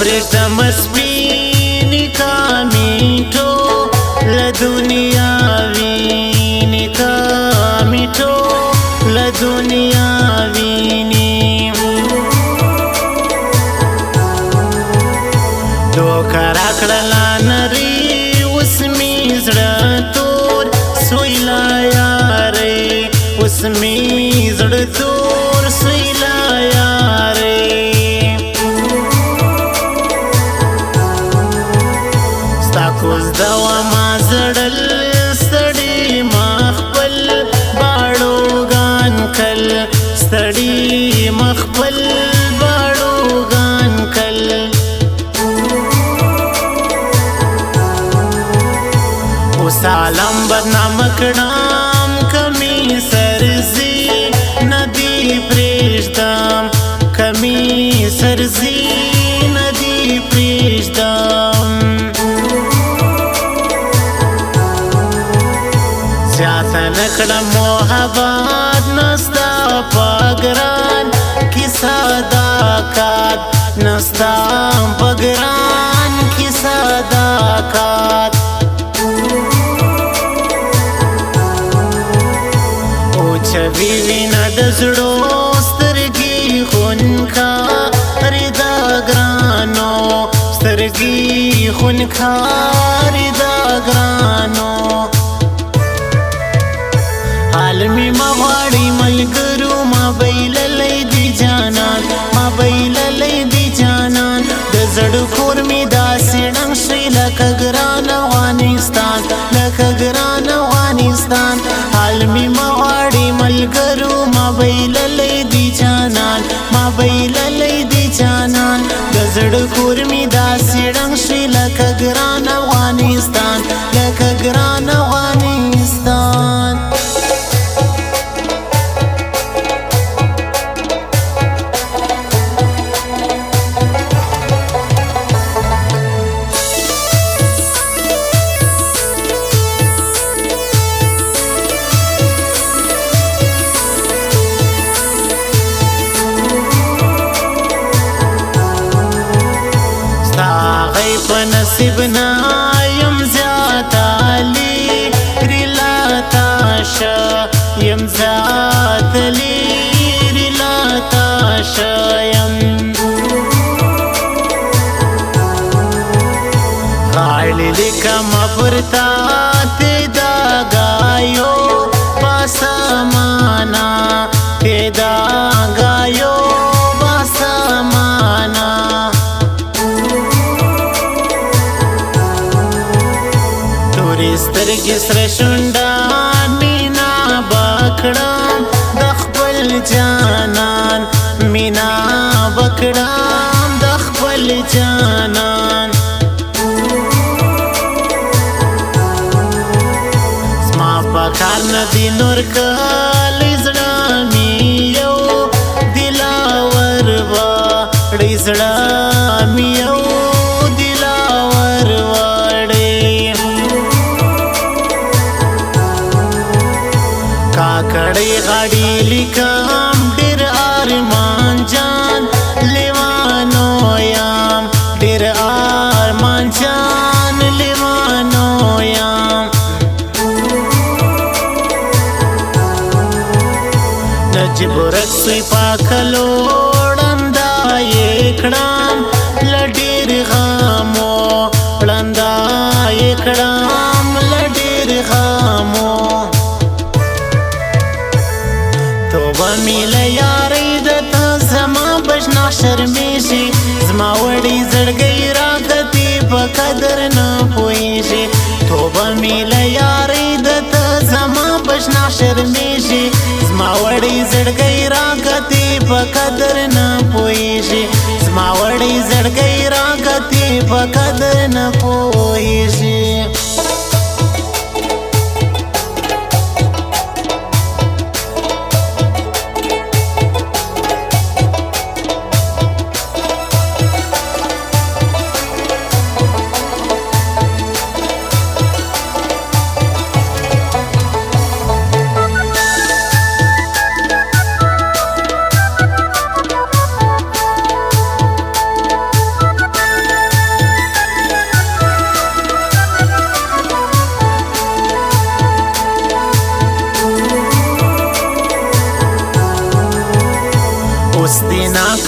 پرېږدم سپینې کامیټو له دنیا وینې کامیټو له دنیا وینې دوکه راکړله نرۍ اوس مې زړه تور سوی له یارۍ اوس مې زړه تور سوی له یارۍ ستا کوزده ومه زړل ستړي مخ خپل باړوګان کل ستړي مخ خپل باړوګان کل اوس عالم بدنام کړم کمی سرزي ندی پرېږدم کمی سرزي ندی پرېږدم زیاته نکړم محبت نستا په ګران کې صداقت نستا په ګران کې صداقت اوچوي وینه د زړو سترګې خونکارې د ګرانو سترګې خونکارې د ګرانو حال می مغواړي ملګرو ما بیللی دی جانان ما بیللی دی جانان د زړه کور می داسې ړنګ شي لکه ګران افغانستان لکه ګران افغانستان حال می مغواړي ملګرو ما بیللی دی جانان ما بیللی دی جانان د زړه کور می داسې ړنګ شي لکه ګران افغانستان لکه ګران افغانستان نصیب نا یم زیاتلی ریلاتاشا یم زیاتلی ریلاتاشا یم غاړی لیکم پرتا تی دا گایو پاسمانا تی دا گایو پاسمانا سترګې سره شونډان مینا بکړم د خپل جانان مینا بکړم د خپل جانان زما په کار نه دی نور کلی زړه مې یو دلاور وړی زړه مې یو دلاور کاکړی غاړي لیکم ډېر ارمان جان لیوانو یم ډېر ارمان جان لیوانو یم نجیب ورک سوی پاکلو ړنده یې کړم له ډېر غمو ړنده یې کړم له ډېر غمو توبه می له یارۍ د ته زما بشنا شرمیږي زما وړې زړګۍ راکتې په قدر نه پوهېږي توبه می له یارۍ د ته زما بشنا شرمیږي زما وړې زړګۍ راکتې په قدر نه پوهېږي زما وړې زړګۍ راکتې په قدر نه پوهېږي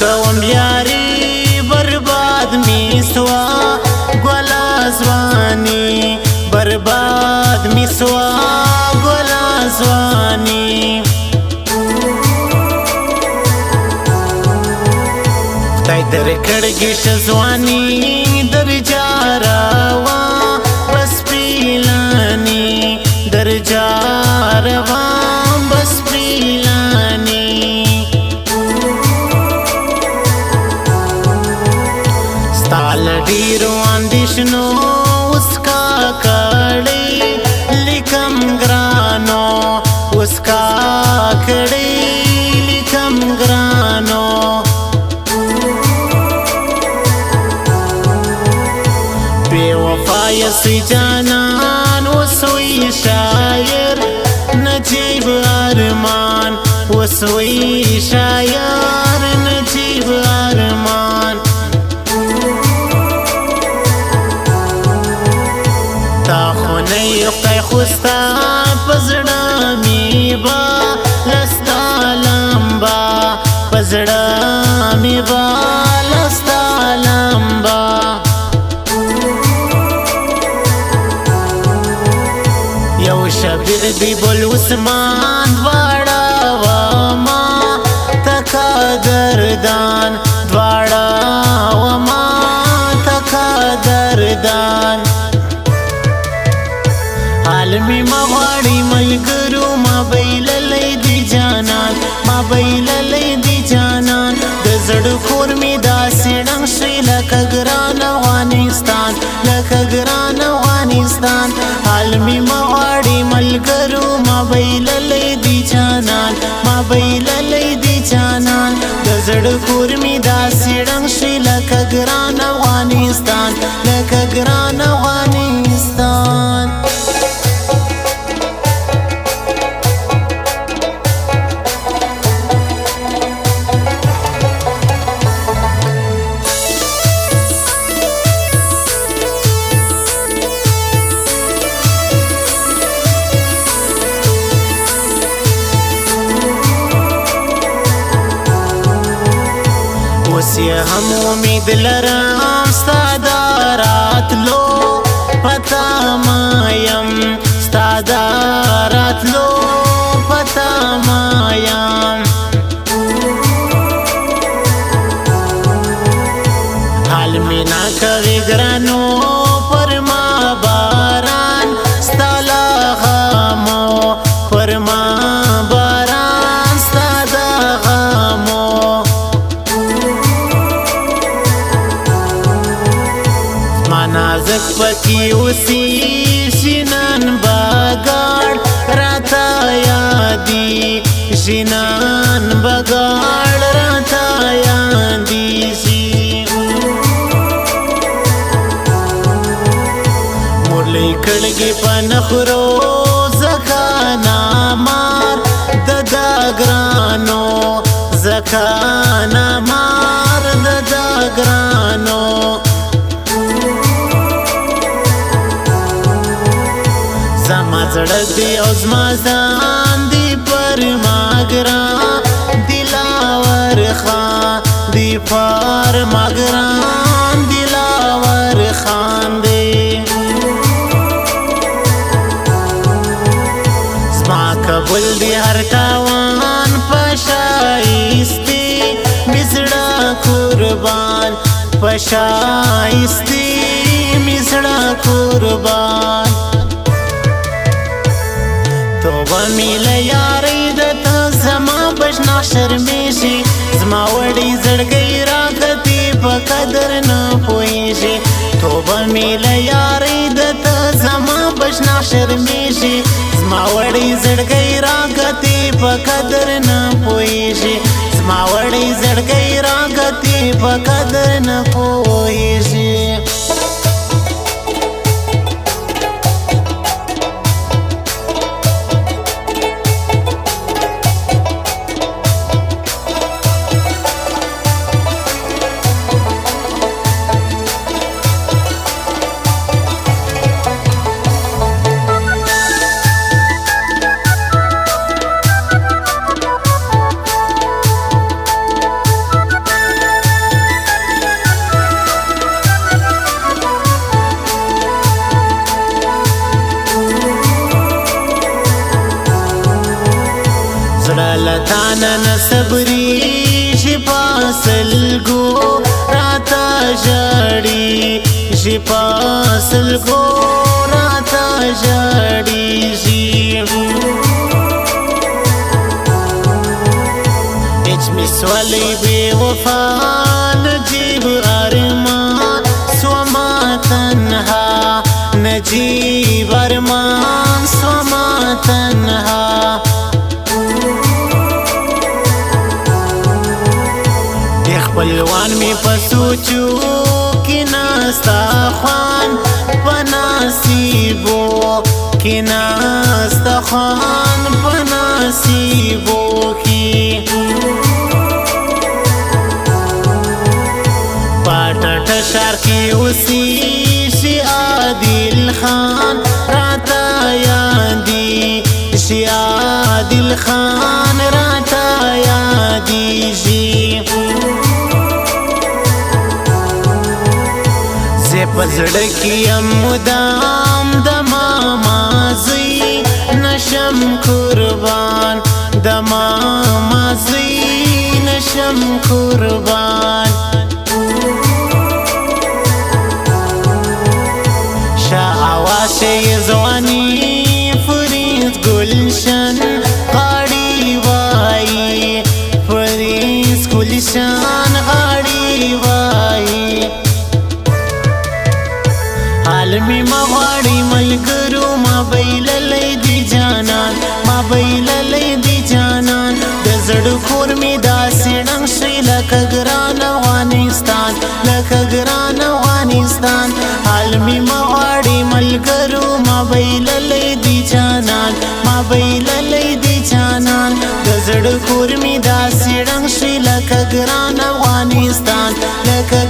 کوم یاری برباد می سوا ګلا ځواني برباد می سوا ګلا ځواني خدای درکړږي ځواني درجا روا بس پیلانی درجا روا بس پیلانی ستال ډیرو اندیشنو اسکا کړي لیکم ګرانو اسکا کړي لیکم ګرانو بے وفا یسی جانان وسوی شاعر نجیب ارمان وسوی شاعر نجیب ارمان تا خونی خدای خوستا پزړه می با لستا لمبا پزړه می با لستا لمبا یو شبیر دی بل عثمان دواړه وما تکا گردان دواړه وما تکا گردان عالمی مغواړي ملګرو ما بیللی دی جانان ما بیللی دی جانان د زړه کور می داسې ډنګ شي لکه ګران افغانستان لکه ګران افغانستان عالمی مغواړي ملګرو ما بیللی دی جانان ما بیللی دی جانان د زړه کور می داسې ډنګ شي لکه ګران افغانستان لکه ګران افغانستان اوس یې هم امید لرم ستا د راتلو پتا مایم ستا د راتلو پتا مایم حال می نه کوي ګرانو پر ما باران ستا لا غمو پر ما باران ستا د غمو نازک پکی اوسی شینان بگاڑ راتا یادی شینان بگاڑ راتا یادی شی مرلی کڑگی پنخرو زکانا مار ددا گرانو زکانا مار ددا گرانو زما زړه دی او زما ځان دی پر ما ګران دلاور خان دی پر ما ګران دلاور خان دی زما قبول دی هر تاوان پشایستی مزړه قربان پشایستی مزړه قربان توبه میله یاری دتا زما بشنا شرمیشی زما وړی زړګی راکتی په قدر نه پوهیږي توبه میله یاری دتا زما بشنا شرمیشي زما وړی زړګی راکتی په قدر نه پوهیږي زما وړی زړګی راکتی په قدر نه پوهیږي تانا نصبریږي پاسلګو راته ژړیږي پاسلګو راته ژړیږي سولی بے وفا نجیب ارمان سوما تنہا نجیب ارمان سوما تنہا خپلوان می پسوچو کی ناستا خوان پناسیبو کی ناستا خوان پناسیبو کی شهر کی اوسیږي عادل خان راته یادیږي عادل خان راته یادیږي زه په زړه کې یم مدام د ماما زوی نشم قربان د ماما زوی نشم قربان زوانی فرید گلشن غاڑی وائی فرید گلشن غاڑی وائی عالمی مغاڑی ملگرو ما بیللی دی جانان ما بیللی دی جانان دزڑ کور می داسی ڈنگ شی لکا گران افغانستان لکا گران افغانستان عالمی مغاڑی ملگرو ما بیللی دی جانان ما بیللی دی جانان دزڑ کور می داسی ڈنگ شی لکا گران افغانستان لکا